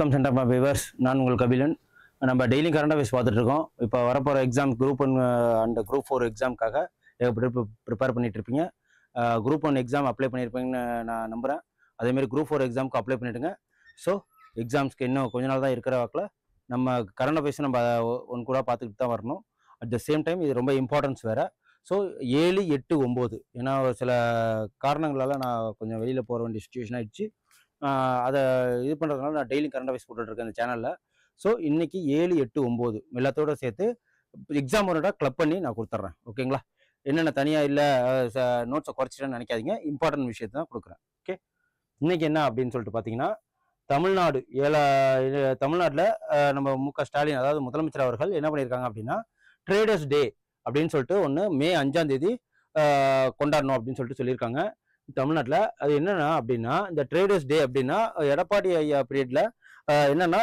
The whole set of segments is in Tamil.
Welcome centre my viewers. நான் உங்கள் கபிலன். நம்ம டெய்லி கரண்ட் அஃபேர்ஸ் பார்த்துட்டு இருக்கோம். இப்போ வரப்போகிற எக்ஸாம் குரூப் 1 அண்ட் குரூப் 4 எக்ஸாமுக்காக ப்ரிப்பேர் பண்ணிட்டு இருப்பீங்க. குரூப் 1 எக்ஸாம் அப்ளை பண்ணியிருப்பீங்கன்னு நான் நம்புகிறேன். அதேமாதிரி குரூப் 4 எக்ஸாமுக்கு அப்ளை பண்ணிவிடுங்க. ஸோ எக்ஸாம்ஸ்க்கு இன்னும் கொஞ்ச நாள் தான் இருக்கிற வாக்கில் நம்ம கரண்ட் அஃபேர்ஸ் நம்ம ஒன் கூட பார்த்துக்கிட்டு தான் வரணும். அட் த சேம் டைம் இது ரொம்ப இம்பார்ட்டன்ஸ் வேறு. ஸோ 7, 8, 9 ஏன்னா சில காரணங்களால் நான் கொஞ்சம் வெளியில் போக வேண்டிய சுச்சுவேஷன் ஆகிடுச்சு. அதை இது பண்ணுறதுனால நான் டெய்லி கரண்ட் அஃபேர்ஸ் போட்டுட்ருக்கேன் இந்த சேனலில். ஸோ இன்றைக்கி 7, 8, 9 எல்லாத்தோடு சேர்த்து எக்ஸாம் ஒன்றா கிளப் பண்ணி நான் கொடுத்துட்றேன். ஓகேங்களா? என்னென்ன தனியாக இல்லை நோட்ஸை குறைச்சிட்டேன்னு நினைக்காதீங்க. இம்பார்ட்டன்ட் விஷயத்தை தான் கொடுக்குறேன். ஓகே, இன்றைக்கி என்ன அப்படின்னு சொல்லிட்டு பார்த்தீங்கன்னா, தமிழ்நாட்டில் நம்ம மு.க. ஸ்டாலின் அதாவது முதலமைச்சர் அவர்கள் என்ன பண்ணியிருக்காங்க அப்படின்னா, ட்ரேடர்ஸ் டே அப்படின்னு சொல்லிட்டு ஒன்று மே 5ஆம் தேதி கொண்டாடணும் அப்படின்னு சொல்லிட்டு சொல்லியிருக்காங்க தமிழ்நாட்டில். அது என்னன்னா அப்படின்னா, இந்த ட்ரேடர்ஸ் டே அப்படின்னா எடப்பாடி ஐயா பீரியட்ல என்னன்னா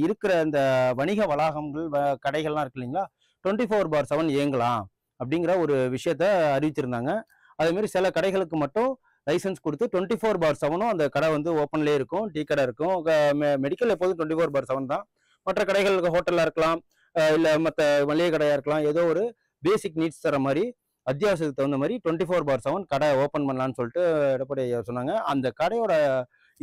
இருக்கிற இந்த வணிக வளாகங்கள் கடைகள்லாம் இருக்கு இல்லைங்களா, 24/7 இயங்கலாம் அப்படிங்கிற ஒரு விஷயத்த அறிவிச்சிருந்தாங்க. அதேமாரி சில கடைகளுக்கு மட்டும் லைசன்ஸ் கொடுத்து 24/7 அந்த கடை வந்து ஓப்பன்லேயே இருக்கும். டீ கடை இருக்கும். மெடிக்கல் எப்போதும் 24/7 தான். மற்ற கடைகளுக்கு ஹோட்டலில் இருக்கலாம், இல்லை மற்ற மளிகை கடையாக இருக்கலாம். ஏதோ ஒரு பேசிக் நீட்ஸ் தர மாதிரி அத்தியாவசியத்துக்கு தகுந்த மாதிரி 24/7 கடை ஓப்பன் பண்ணலான்னு சொல்லிட்டு எடப்பாடி ஐயா சொன்னாங்க. அந்த கடையோட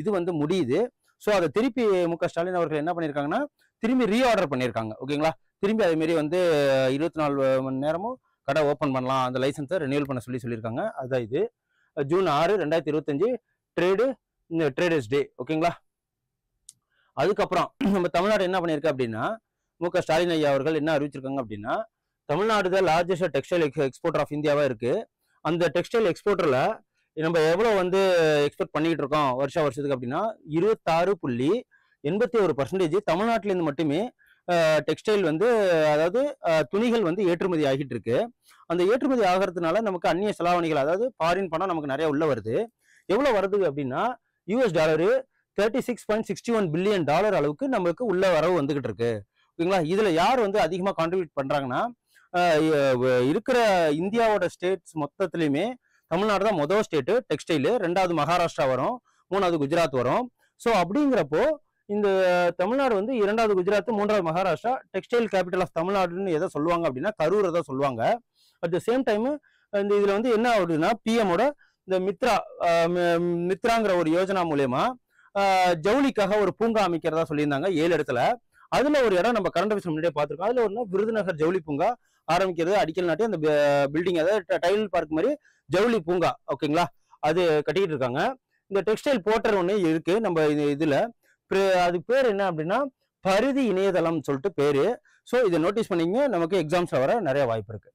இது வந்து முடியுது. ஸோ அதை திருப்பி மு.க. ஸ்டாலின் அவர்கள் என்ன பண்ணியிருக்காங்கன்னா, திரும்பி ரீஆர்டர் பண்ணியிருக்காங்க. ஓகேங்களா? திரும்பி அதேமாரி வந்து 24 மணி நேரமும் கடை ஓப்பன் பண்ணலாம், அந்த லைசன்ஸை ரெனியூவல் பண்ண சொல்லியிருக்காங்க. அதுதான் இது ஜூன் 6, 2025 ட்ரேடர்ஸ் டே. ஓகேங்களா? அதுக்கப்புறம் நம்ம தமிழ்நாடு என்ன பண்ணியிருக்கு அப்படின்னா, மு.க. ஸ்டாலின் ஐயா அவர்கள் என்ன அறிவிச்சிருக்காங்க அப்படின்னா, தமிழ்நாடு தான் லார்ஜஸ்ட் டெக்ஸ்டைல் எக்ஸ்போர்ட்டர் ஆஃப் இந்தியாவாக இருக்குது. அந்த டெக்ஸ்டைல் எக்ஸ்போர்ட்டரில் நம்ம எவ்வளோ வந்து எக்ஸ்போர்ட் பண்ணிக்கிட்டு இருக்கோம் வருஷத்துக்கு அப்படின்னா, 26.81% தமிழ்நாட்டிலேருந்து மட்டுமே டெக்ஸ்டைல் வந்து, அதாவது துணிகள் வந்து ஏற்றுமதி ஆகிட்டு இருக்கு. அந்த ஏற்றுமதி ஆகிறதுனால நமக்கு அந்நிய செலாவணிகள், அதாவது ஃபாரின் பணம் நமக்கு நிறைய உள்ள வருது. எவ்வளோ வருது அப்படின்னா, $36.61 பில்லியன் அளவுக்கு நமக்கு உள்ள வரவு வந்துகிட்டு இருக்கு. ஓகேங்களா? இதுல யார் வந்து அதிகமா கான்ட்ரிபியூட் பண்றாங்கன்னா, இருக்கிற இந்தியாவோட ஸ்டேட்ஸ் மொத்தத்திலையுமே தமிழ்நாடு தான் முதல் ஸ்டேட்டு டெக்ஸ்டைலு, 2வது மகாராஷ்டிரா வரும், 3வது குஜராத் வரும். ஸோ அப்படிங்கிறப்போ இந்த தமிழ்நாடு வந்து 2வது குஜராத், 3வது மகாராஷ்டிரா, டெக்ஸ்டைல் கேபிட்டல் ஆஃப் தமிழ்நாடுன்னு எதை சொல்லுவாங்க அப்படின்னா கரூரை தான் சொல்லுவாங்க. அட் த சேம் டைம் இந்த இதுல வந்து என்ன ஆகுதுன்னா, பிஎம்மோட இந்த மித்ராங்கிற ஒரு யோஜனா மூலயமா ஜவுளிக்காக ஒரு பூங்கா அமைக்கிறதா சொல்லியிருந்தாங்க 7 இடத்துல. அதுல ஒரு இடம் நம்ம கரண்ட் அஃபேர்ஸ் முன்னாடியே பார்த்துருக்கோம். அதுல ஒரு விருதுநகர் ஜவுளி பூங்கா ஆரம்பிக்கிறது, அடிக்கல் நாட்டி அந்த பில்டிங், அதாவது டைல் பார்க் மாதிரி ஜவுளி பூங்கா. ஓகேங்களா? அது கட்டிக்கிட்டு இருக்காங்க. இந்த டெக்ஸ்டைல் போர்ட்டல் ஒன்று இருக்கு நம்ம இதுல. அது பேர் என்ன அப்படின்னா, பரிதி இணையதளம் சொல்லிட்டு பேரு. ஸோ இதை நோட்டீஸ் பண்ணீங்க, நமக்கு எக்ஸாம்ஸ்ல வர நிறைய வாய்ப்பு இருக்கு.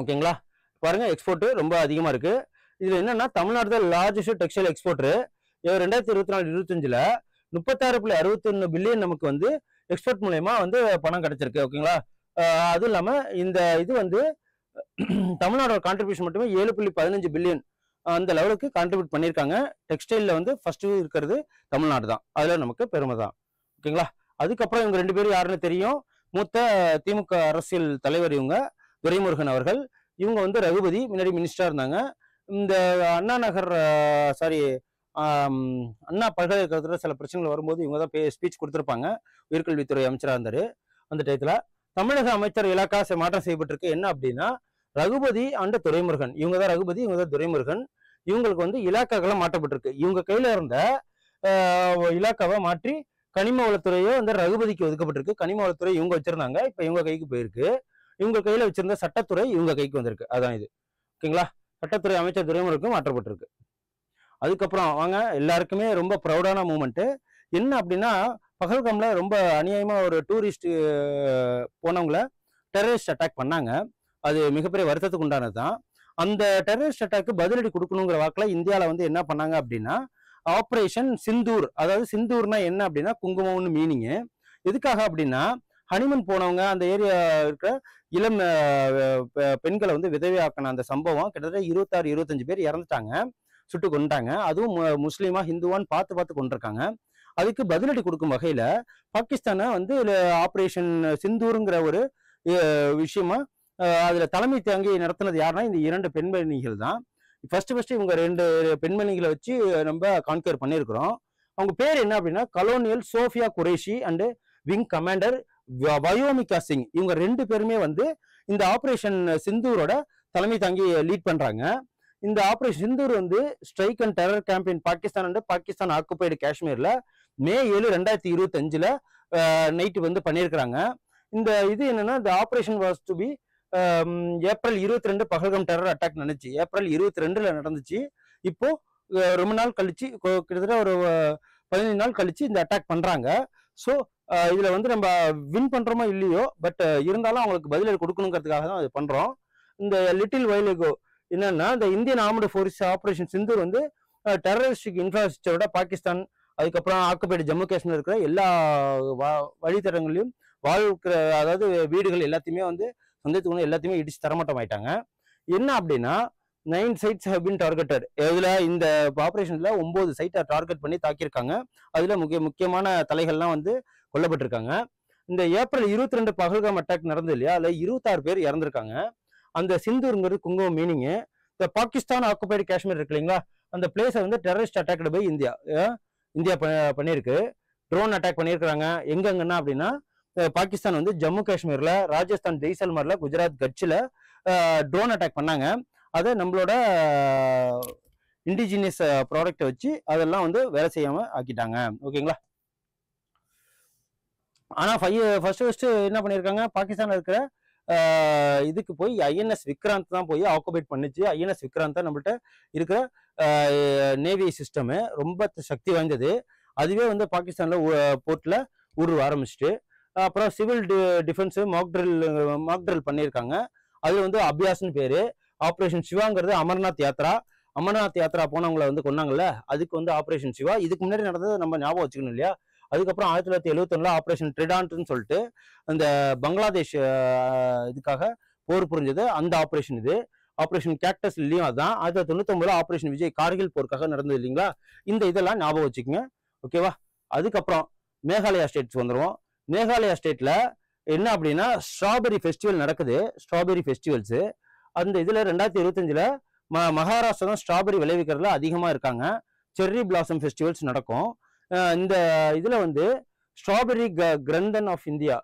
ஓகேங்களா? பாருங்க, எக்ஸ்போர்ட் ரொம்ப அதிகமா இருக்கு. இதுல என்னன்னா, தமிழ்நாடு தான் லார்ஜஸ்ட் டெக்ஸ்டைல் எக்ஸ்போர்ட்டர். 2024-25 36.61 பில்லியன் நமக்கு வந்து எக்ஸ்போர்ட் மூலயமா வந்து பணம் கிடைச்சிருக்கு. ஓகேங்களா? அதுவும் இல்லாம இந்த இது வந்து தமிழ்நாடோட கான்ட்ரிபியூஷன் மட்டுமே 7.15 பில்லியன் அந்த லெவலுக்கு கான்ட்ரிபியூட் பண்ணியிருக்காங்க. டெக்ஸ்டைல்ல வந்து ஃபர்ஸ்ட் இருக்கிறது தமிழ்நாடு தான். அதுல நமக்கு பெருமை தான். ஓகேங்களா? அதுக்கப்புறம் இவங்க 2 பேரும் யாருன்னு தெரியும். மூத்த திமுக அரசியல் தலைவர் இவங்க, துரைமுருகன் அவர்கள். இவங்க வந்து ரகுபதி, முன்னாடி மினிஸ்டரா இருந்தாங்க. இந்த அண்ணா நகர் அண்ணா பல்கலைக்கழகத்துல சில பிரச்சனைகள் வரும்போது இவங்க தான் ஸ்பீச் கொடுத்துருப்பாங்க. உயர்கல்வித்துறை அமைச்சராக இருந்தாரு அந்த டயத்துல. தமிழக அமைச்சர் இலாக்கா மாற்றம் செய்யப்பட்டிருக்கு. என்ன அப்படின்னா, ரகுபதி அண்ட் துரைமுருகன், இவங்க தான் ரகுபதி, இவங்க தான் துரைமுருகன். இவங்களுக்கு வந்து இலாக்காக்கெல்லாம் மாற்றப்பட்டிருக்கு. இவங்க கையில இருந்த இலாக்காவை மாற்றி கனிம வளத்துறையோ வந்து ரகுபதிக்கு ஒதுக்கப்பட்டிருக்கு. கனிம வளத்துறை இவங்க வச்சிருந்தாங்க, இப்ப இவங்க கைக்கு போயிருக்கு. இவங்க கையில வச்சிருந்த சட்டத்துறை இவங்க கைக்கு வந்திருக்கு. அதான் இது. ஓகேங்களா? சட்டத்துறை அமைச்சர் துரைமுருகனுக்கும் மாற்றப்பட்டிருக்கு. அதுக்கப்புறம் வாங்க, எல்லாருக்குமே ரொம்ப ப்ரௌடான மூமெண்ட் என்ன அப்படின்னா, பகல்காம்ல ரொம்ப அநியாயமா ஒரு டூரிஸ்ட் போனவங்கள டெரரிஸ்ட் அட்டாக் பண்ணாங்க. அது மிகப்பெரிய வருத்தத்துக்கு உண்டானது தான். அந்த டெரரிஸ்ட் அட்டாக்கு பதிலடி கொடுக்கணுங்கிற வாக்கில் இந்தியாவில் வந்து என்ன பண்ணாங்க அப்படின்னா, ஆப்ரேஷன் சிந்தூர். அதாவது சிந்தூர்னா என்ன அப்படின்னா குங்குமம்னு மீனிங்கு. எதுக்காக அப்படின்னா, ஹனிமூன் போனவங்க அந்த ஏரியா இருக்க இளம் பெண்களை வந்து விதவையாக்கின அந்த சம்பவம் கிட்டத்தட்ட 26-25 பேர் இறந்துட்டாங்க, சுட்டு கொண்டுட்டாங்க. அதுவும் முஸ்லீமா ஹிந்துவான்னு பார்த்து கொண்டிருக்காங்க. அதுக்கு பதிலடி கொடுக்கும் வகையில பாகிஸ்தானை வந்து ஆப்ரேஷன் சிந்தூருங்கிற ஒரு விஷயமா அதுல தலைமை தாங்கி நடத்தினது யாருன்னா இந்த 2 பெண்மணிகள் தான். ஃபர்ஸ்ட் இவங்க 2 பெண்மணிகளை வச்சு நம்ம கான்கர் பண்ணியிருக்கிறோம். அவங்க பேர் என்ன அப்படின்னா colonel Sophia Qureshi and wing commander Vyomika Singh. இவங்க 2 பேருமே வந்து இந்த ஆபரேஷன் சிந்தூரோட தலைமை தாங்கி லீட் பண்றாங்க. இந்த ஆபரேஷன் சிந்தூர் வந்து strike and terror campaign Pakistan and Pakistan occupied காஷ்மீர்ல மே 7, 2025 நைட்டு வந்து பண்ணியிருக்கிறாங்க. இந்த இது என்னன்னா இந்த operation was to be April 22 Pahalgam terror attack நடந்துச்சு. ஏப்ரல் 22ல நடந்துச்சு. இப்போ ரொம்ப நாள் கழிச்சு கிட்டத்தட்ட ஒரு 15 நாள் கழிச்சு இந்த அட்டாக் பண்றாங்க. ஸோ இதுல வந்து நம்ம வின் பண்றோமோ இல்லையோ, பட் இருந்தாலும் அவங்களுக்கு பதிலடி கொடுக்கணுங்கிறதுக்காக தான் அது பண்றோம். இந்த லிட்டில் வைல் எகோ என்னன்னா இந்த Indian armed force operation Sindoor வந்து டெரரிஸ்டிக் இன்ஃப்ராஸ்ட்ரக்சரோட பாகிஸ்தான் அதுக்கப்புறம் ஆக்குபைடு ஜம்மு காஷ்மீர் இருக்கிற எல்லா வழித்தடங்களையும் வாழ்க்கிற அதாவது வீடுகள் எல்லாத்தையுமே வந்து சொந்தத்துக்கு எல்லாத்தையுமே இடிச்சு தரமட்டம் ஆயிட்டாங்க. என்ன அப்படின்னா 9 sites have been targeted. இதுல இந்த ஆபரேஷன்ல 9 சைட்டை டார்கெட் பண்ணி தாக்கியிருக்காங்க. அதுல முக்கியமான தலைகள்லாம் வந்து கொல்லப்பட்டிருக்காங்க. இந்த ஏப்ரல் 22 பகல்காம் அட்டாக் நடந்தது இல்லையா, அதுல 26 பேர் இறந்திருக்காங்க. அந்த சிந்தூருங்கிறது குங்குமம் மீனிங் இந்த பாகிஸ்தான் ஆக்குபைடு காஷ்மீர் இருக்கு இல்லைங்களா, அந்த பிளேஸை வந்து டெரரிஸ்ட் அட்டாக்டு பை இந்தியா பண்ணியிருக்கு. ட்ரோன் அட்டாக் பண்ணியிருக்கிறாங்க. எங்கெங்கன்னா அப்படின்னா பாகிஸ்தான் வந்து ஜம்மு காஷ்மீர்ல, ராஜஸ்தான் ஜெய்சல்மர்ல, குஜராத் கட்சில ட்ரோன் அட்டாக் பண்ணாங்க. அதை நம்மளோட இண்டிஜினியஸ் ப்ராடக்டை வச்சு அதெல்லாம் வந்து வேலை செய்யாம ஆக்கிட்டாங்க. ஓகேங்களா. ஆனா ஃபர்ஸ்ட் என்ன பண்ணியிருக்காங்க, பாகிஸ்தான்ல இருக்கிற இதுக்கு போய் ஐஎன்எஸ் விக்ராந்த் தான் போய் ஆக்குபைட் பண்ணிச்சு. ஐஎன்எஸ் விக்ராந்த் தான் நம்மள்ட்ட இருக்கிற நேவி சிஸ்டம் ரொம்ப சக்தி வாய்ந்தது. அதுவே வந்து பாகிஸ்தான்ல போர்ட்ல ஊர்வ ஆரம்பிச்சுட்டு அப்புறம் சிவில் டிஃபென்ஸ் மாக் ட்ரில் பண்ணியிருக்காங்க. அது வந்து அபியாஸ்னு பேரு. ஆப்ரேஷன் சிவாங்கிறது அமர்நாத் யாத்ரா போனவங்களை வந்து கொன்னாங்கல்ல, அதுக்கு வந்து ஆப்ரேஷன் சிவா. இதுக்கு முன்னாடி நடந்தது நம்ம ஞாபகம் வச்சுக்கணும் இல்லையா. அதுக்கப்புறம் 1971 ஆப்ரேஷன் ட்ரிடான்ட்னு சொல்லிட்டு அந்த பங்களாதேஷ் இதுக்காக போர் புரிஞ்சது. அந்த ஆப்ரேஷன் இது. ஆப்ரேஷன் கேக்டஸ் இல்லையும் அதான். 1999 ஆப்ரேஷன் விஜய் கார்கில் போருக்காக நடந்தது இல்லைங்களா. இந்த இதெல்லாம் ஞாபகம் வச்சுக்கோங்க. ஓகேவா. அதுக்கப்புறம் மேகாலயா ஸ்டேட்ஸ் வந்துடுவோம். மேகாலயா ஸ்டேட்ல என்ன அப்படின்னா ஸ்ட்ராபெரி ஃபெஸ்டிவல் நடக்குது. ஸ்ட்ராபெரி ஃபெஸ்டிவல்ஸ் அந்த இதுல 2025 மகாராஷ்டிரா தான் ஸ்ட்ராபெரி விளைவிக்கிறதுல அதிகமா இருக்காங்க. செர்ரி பிளாசம் ஃபெஸ்டிவல்ஸ் நடக்கும். இந்த இதுல வந்து ஸ்ட்ராபெரி கிரந்தன் ஆஃப் இந்தியா,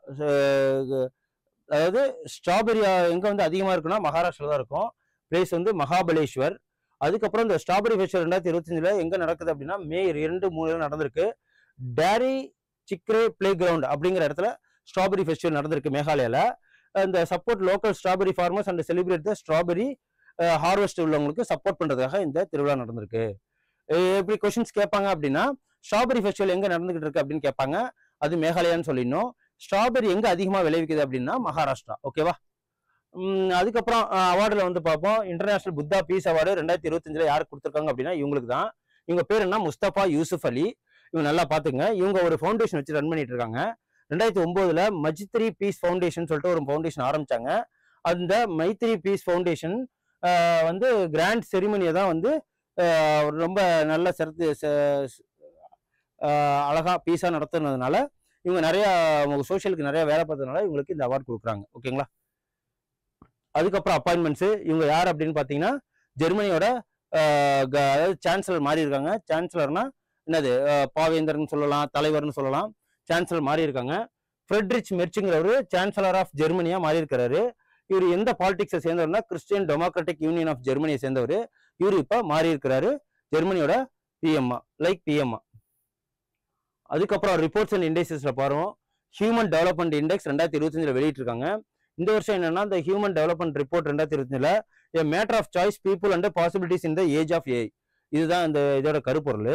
அதாவது ஸ்ட்ராபெரி எங்க வந்து அதிகமா இருக்குன்னா மகாராஷ்டிரா தான் இருக்கும். பிளேஸ் வந்து மகாபலேஸ்வர். அதுக்கப்புறம் இந்த ஸ்ட்ராபெரி ஃபெஸ்டிவல் 2025 எங்க நடக்குது அப்படின்னா மே 2, 3 நடந்திருக்கு. டேரி சிக்ரே பிளே கிரவுண்ட் அப்படிங்கிற இடத்துல ஸ்ட்ராபெரி ஃபெஸ்டிவல் நடந்திருக்கு மேகாலயால. இந்த support local strawberry farmers and celebrate the strawberry harvest உள்ளவங்களுக்கு சப்போர்ட் பண்றதுக்காக இந்த திருவிழா நடந்திருக்கு. எப்படி கொஸ்டின்ஸ் கேட்பாங்க அப்படின்னா ஸ்ட்ராபெரி ஃபெஸ்டிவல் எங்க நடந்துகிட்டு இருக்கு அப்படின்னு கேட்பாங்க. அது மேகாலயான்னு சொல்லிடணும். ஸ்ட்ராபெரி எங்க அதிகமா விளைவிக்குது அப்படின்னா மகாராஷ்டிரா. ஓகேவா. அதுக்கப்புறம் அவார்டுல வந்து பார்ப்போம். இன்டர்நேஷனல் புத்தா பீஸ் அவார்டு 2025 யாருக்கு கொடுத்துருக்காங்க அப்படின்னா இவங்களுக்கு தான். இவங்க பேர் என்ன, முஸ்தபா யூசுப் அலி. இவங்க நல்லா பாத்துங்க. இவங்க ஒரு ஃபவுண்டேஷன் வச்சு ரன் பண்ணிட்டு இருக்காங்க. 2009 மஜித்ரி பீஸ் ஃபவுண்டேஷன் சொல்லிட்டு ஒரு ஃபவுண்டேஷன் ஆரம்பிச்சாங்க. அந்த மைத்ரி பீஸ் ஃபவுண்டேஷன் வந்து கிராண்ட் செரிமனியை தான் வந்து ரொம்ப நல்ல அழகா பீஸா நடத்துனதுனால இவங்க நிறைய சோசியலுக்கு நிறைய வேலை பார்த்ததுனால இவங்களுக்கு இந்த அவார்டு கொடுக்குறாங்க. ஓகேங்களா. அதுக்கப்புறம் அப்பாயின்மெண்ட்ஸ் இவங்க யார் அப்படின்னு பார்த்தீங்கன்னா ஜெர்மனியோட அதாவது சான்சலர் மாறி இருக்காங்க. சான்சலர்னா என்னது, பாவேந்தர்னு சொல்லலாம், தலைவர்னு சொல்லலாம். சான்சலர் மாறி இருக்காங்க. ஃப்ரெட்ரிச் மெர்ச்சுங்கிறவரு சான்சலர் ஆஃப் ஜெர்மனியா மாறி இருக்கிறாரு. இவர் எந்த பாலிடிக்ஸை சேர்ந்தவர்னா கிறிஸ்டியன் டெமோக்ராட்டிக் யூனியன் ஆஃப் ஜெர்மனியை சேர்ந்தவர். இவர் இப்ப மாறி இருக்கிறாரு ஜெர்மனியோட பிஎம்ஆ, லைக் பிஎம்ஆ. அதுக்கப்புறம் ரிப்போர்ட்ஸ் அண்ட் இண்டெக்ஸஸ்ல பாருங்க. ஹியூமன் டெவலப்மெண்ட் இண்டெக்ஸ் 2025 வெளியிட்டிருக்காங்க. இந்த வருஷம் என்னன்னா இந்த human development report 2025 a matter of choice people and possibilities in the age of AI. இதுதான் இந்த இதோட கருப்பொருள்.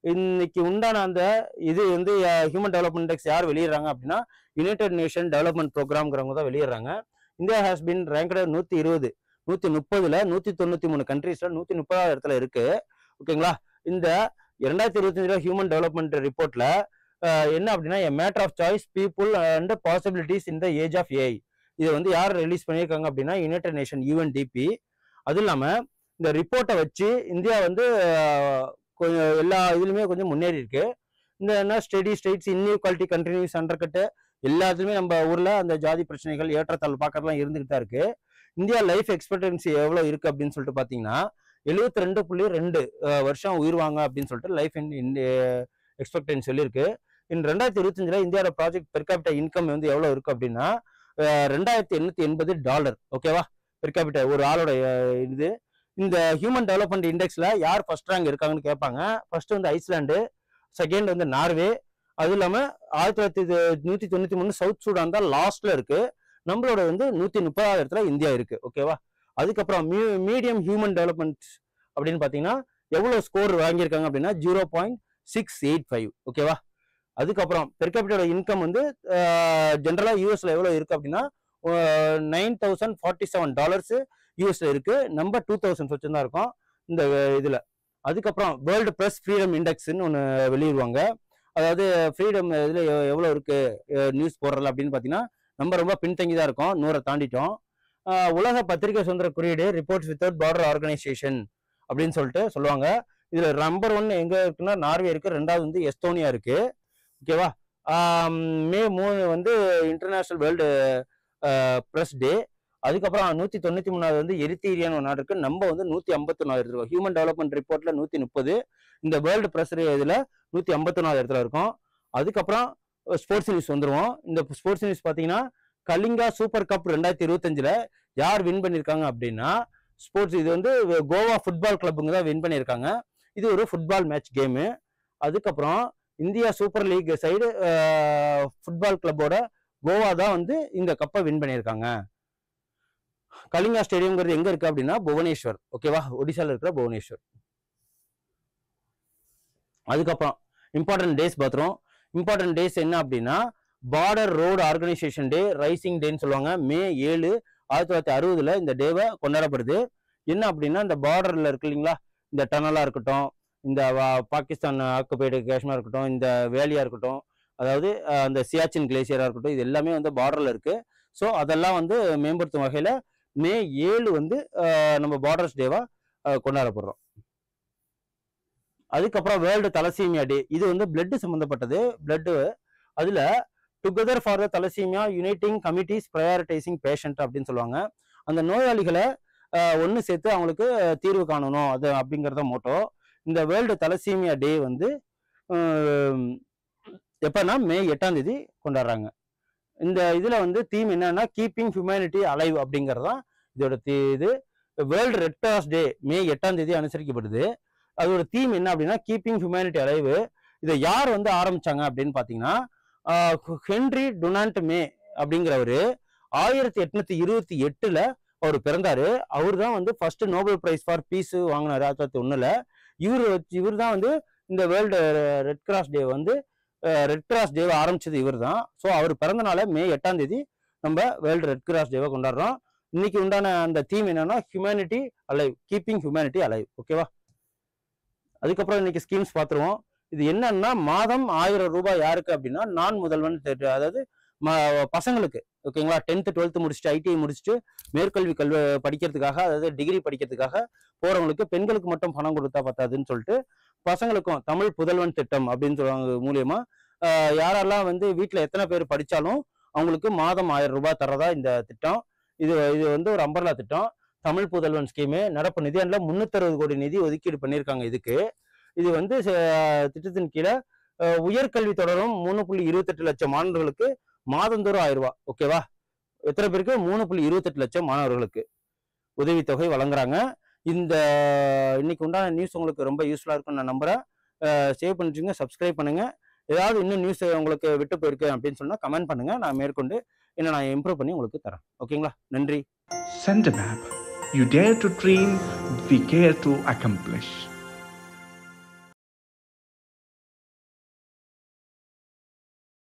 இன்னைக்கு உண்டான அந்த இது வந்து ஹியூமன் டெவலப்மெண்ட் இண்டெக்ஸ் யார் வெளியிடுறாங்க அப்படின்னா யுனைடெட் நேஷன் டெவலப்மெண்ட் ப்ரோக்ராம்ங்கிறவங்க தான் வெளியிடுறாங்க. இந்தியா ஹாஸ் பின் ரேங்க்டு 120 130ல 193 கண்ட்ரீஸ்ல 130வது இடத்துல இருக்கு. ஓகேங்களா. இந்த 2025 ஹியூமன் டெவலப்மெண்ட் ரிப்போர்ட்ல என்ன அப்படின்னா a matter of choice people and possibilities in the age of AI. இதை வந்து யார் ரிலீஸ் பண்ணியிருக்காங்க அப்படின்னா யுனைடெட் நேஷன் UNDP. அதுவும் இல்லாம இந்த ரிப்போர்ட்டை வச்சு இந்தியா வந்து கொஞ்சம் எல்லா இதுலையுமே கொஞ்சம் முன்னேறி இருக்கு. இந்த என்ன ஸ்டெடி ஸ்டேட்ஸ் இன்இக்வாலிட்டி கண்டினியூஸ் அண்டர்கட்டு எல்லாத்துலயுமே நம்ம ஊர்ல அந்த ஜாதி பிரச்சனைகள் ஏற்றத்தாழ்வு பார்க்கறதுலாம் இருந்துகிட்டு தான் இருக்கு. இந்தியா லைஃப் எக்ஸ்பெக்டன்சி எவ்வளவு இருக்கு அப்படின்னு சொல்லிட்டு பாத்தீங்கன்னா 72.2 வருஷம் உயிர் வாங்க அப்படின்னு சொல்லிட்டு லைஃப் எக்ஸ்பெக்டன்ஸ் சொல்லியிருக்கு. இன் 2025 இந்தியாவோட ப்ராஜெக்ட் பெர் கேபிட்டா இன்கம் வந்து எவ்வளோ இருக்கு அப்படின்னா $2880. ஓகேவா? பெர் கேபிட்டா ஒரு ஆளோட இது. இந்த ஹியூமன் டெவலப்மெண்ட் இண்டெக்ஸ்ல யார் ஃபர்ஸ்ட் ரேங்க் இருக்காங்கன்னு கேட்பாங்க. ஃபர்ஸ்ட் வந்து ஐஸ்லாண்டு, செகண்ட் வந்து நார்வே, அது இல்லாமல் 1993 சவுத் சூடான் தான் லாஸ்ட்ல இருக்கு. நம்மளோட வந்து 130வது இந்தியா இருக்கு. ஓகேவா? அதுக்கப்புறம் மீடியம் ஹியூமன் டெவலப்மெண்ட் அப்படின்னு பார்த்தீங்கன்னா எவ்வளோ ஸ்கோர் வாங்கியிருக்காங்க அப்படின்னா 0.685. ஓகேவா? அதுக்கப்புறம் பெர் கேபிட்டோட இன்கம் வந்து ஜென்ரலாக யூஎஸ்ல எவ்வளோ இருக்கு அப்படின்னா $9047 யூஎஸ்ல இருக்கு. நம்ம 2000 வச்சுதான் இருக்கோம் இந்த இதுல. அதுக்கப்புறம் வேர்ல்டு பிரஸ் ஃப்ரீடம் இண்டெக்ஸ்ன்னு ஒன்று வெளியிடுவாங்க. அதாவது ஃப்ரீடம் இதில் எவ்வளோ இருக்கு நியூஸ் போடுறல அப்படின்னு பார்த்தீங்கன்னா நம்ம ரொம்ப பின்தங்கி தான் இருக்கோம். 100 தாண்டிட்டோம். உலக பத்திரிகை சுதந்திர குறியீடு ரிப்போர்ட்ஸ் வித்தவுட் பார்டர் ஆர்கனைசேஷன் அப்படின்னு சொல்லிட்டு சொல்லுவாங்க. இதுல நம்பர் 1 எங்க இருக்குன்னா நார்வே இருக்கு, 2வது வந்து எஸ்தோனியா இருக்கு. ஓகேவா? மே 3 வந்து இன்டர்நேஷனல் வேர்ல்டு பிரஸ் டே. அதுக்கப்புறம் 193வது வந்து எரித்திரியான்னு ஒரு நாடு இருக்கு. நம்ம வந்து 151வது இருக்கோம். ஹியூமன் டெவலப்மெண்ட் ரிப்போர்ட்ல 130, இந்த வேர்ல்டு பிரஸ் இதுல 151வது இடத்துல இருக்கும். அதுக்கப்புறம் ஸ்போர்ட்ஸ் நியூஸ் வந்துருவோம். இந்த ஸ்போர்ட்ஸ் நியூஸ் பார்த்தீங்கன்னா கலிங்கா சூப்பர் கப் 2025 யார் வின் பண்ணியிருக்காங்க அப்படின்னா ஸ்போர்ட்ஸ் இது வந்து கோவா ஃபுட்பால் கிளப்புங்க தான் வின் பண்ணியிருக்காங்க. இது ஒரு ஃபுட்பால் மேட்ச் கேமு. அதுக்கப்புறம் India super league side football கிளப்போட கோவா தான் வந்து இந்த கப்பை வின் பண்ணியிருக்காங்க. கலிங்கா ஸ்டேடியம்ங்கிறது எங்க இருக்கு அப்படின்னா புவனேஸ்வர். ஓகேவா? ஒடிசால இருக்கிற புவனேஸ்வர். அதுக்கப்புறம் இம்பார்ட்டன்ட் டேஸ் பார்த்துரும். இம்பார்ட்டன்ட் டேஸ் என்ன அப்படின்னா பார்டர் ரோடு ஆர்கனைசேஷன் டே, ரைசிங் டேன்னு சொல்லுவாங்க. மே 7, 1960 இந்த டேவை கொண்டாடப்படுது. என்ன அப்படின்னா இந்த பார்டர்ல இருக்கு இல்லைங்களா, இந்த டனலா இருக்கட்டும், இந்த பாகிஸ்தான் ஆக்குபைடு காஷ்மீரா இருக்கட்டும், இந்த வேலியா இருக்கட்டும், அதாவது அந்த சியாச்சின் கிளேசியரா இருக்கட்டும், இது எல்லாமே வந்து பார்டர்ல இருக்கு. ஸோ அதெல்லாம் வந்து மேம்படுத்தும் வகையில மே 7 வந்து நம்ம பார்டர்ஸ் டேவா கொண்டாடப்படுறோம். அதுக்கப்புறம் வேர்ல்டு தலசீமியா டே. இது வந்து பிளட் சம்பந்தப்பட்டது. பிளட் அதுல together for the thalassemia uniting committees prioritising patient அப்படின்னு சொல்லுவாங்க. அந்த நோயாளிகளை ஒன்று சேர்த்து அவங்களுக்கு தீர்வு காணணும் அது அப்படிங்கிறத மோட்டோ. இந்த வேர்ல்டு தலசீமியா டே வந்து எப்பன்னா மே 8 கொண்டாடுறாங்க. இந்த இதுல வந்து தீம் என்னன்னா கீப்பிங் ஹியூமனிட்டி அலைவ் அப்படிங்கிறதான் இதோட இது. வேர்ல்டு ரெட் கிராஸ் டே மே 8 அனுசரிக்கப்படுது. அதோட தீம் என்ன அப்படின்னா கீப்பிங் ஹியூமனிட்டி அலைவ். இதை யார் வந்து ஆரம்பிச்சாங்க அப்படின்னு பாத்தீங்கன்னா ஹென்ரி டுனாண்ட் மே அப்படிங்கிறவரு 1828 அவர் பிறந்தாரு. அவர் தான் வந்து first Nobel prize for peace வாங்கினாரு 1901. இவர் தான் வந்து இந்த வேர்ல்டு ரெட் கிராஸ் டே வந்து ரெட் கிராஸ் டேவை ஆரம்பிச்சது இவர் தான். ஸோ அவர் பிறந்தனால மே 8 நம்ம வேர்ல்டு ரெட் கிராஸ் டேவை கொண்டாடுறோம். இன்னைக்கு உண்டான அந்த தீம் என்னன்னா humanity alive, keeping humanity alive. ஓகேவா? அதுக்கப்புறம் இன்னைக்கு ஸ்கீம்ஸ் பார்த்துருவோம். இது என்னன்னா மாதம் 1000 ரூபாய் யாருக்கு அப்படின்னா நான் முதல்வன், அதாவது பசங்களுக்கு. ஓகேங்களா? 10th 12th முடிச்சுட்டு ஐடிஐ முடிச்சுட்டு மேற்கல்வி படிக்கிறதுக்காக, அதாவது டிகிரி படிக்கிறதுக்காக போறவங்களுக்கு பெண்களுக்கு மட்டும் பணம் கொடுத்தா பத்தாதுன்னு சொல்லிட்டு பசங்களுக்கும் தமிழ் புதல்வன் திட்டம் அப்படின்னு சொல்லுவாங்க மூலியமா யாரெல்லாம் வந்து வீட்டுல எத்தனை பேர் படிச்சாலும் அவங்களுக்கு மாதம் 1000 ரூபாய் தரதா இந்த திட்டம். இது வந்து ஒரு அம்பர்லா திட்டம். தமிழ் புதல்வன் ஸ்கீமு நடப்பு நிதியாண்டுல 360 கோடி நிதி ஒதுக்கீடு பண்ணியிருக்காங்க இதுக்கு. இது வந்து திட்டத்தின் கீழே உயர்கல்வி தொடரும் 3.28 லட்சம் மாணவர்களுக்கு மாதந்தோறும் 1000 ரூபாய். ஓகேவா? எத்தனை பேருக்கு? 3.28 லட்சம் மாணவர்களுக்கு உதவித்தொகை வழங்குறாங்க. இந்த இன்னைக்கு உண்டான நியூஸ் உங்களுக்கு ரொம்ப யூஸ்ஃபுல்லா இருக்குன்னு நான் நம்புறேன். சேவ் பண்ணிச்சுங்க, சப்ஸ்கிரைப் பண்ணுங்க. ஏதாவது இன்னும் நியூஸ் உங்களுக்கு விட்டு போயிருக்கு அப்படின்னு சொன்னா கமெண்ட் பண்ணுங்க. நான் மேற்கொண்டு என்ன நான் இம்ப்ரூவ் பண்ணி உங்களுக்கு தரேன். ஓகேங்களா? நன்றி. Send a map. You dare to dream, we care to accomplish.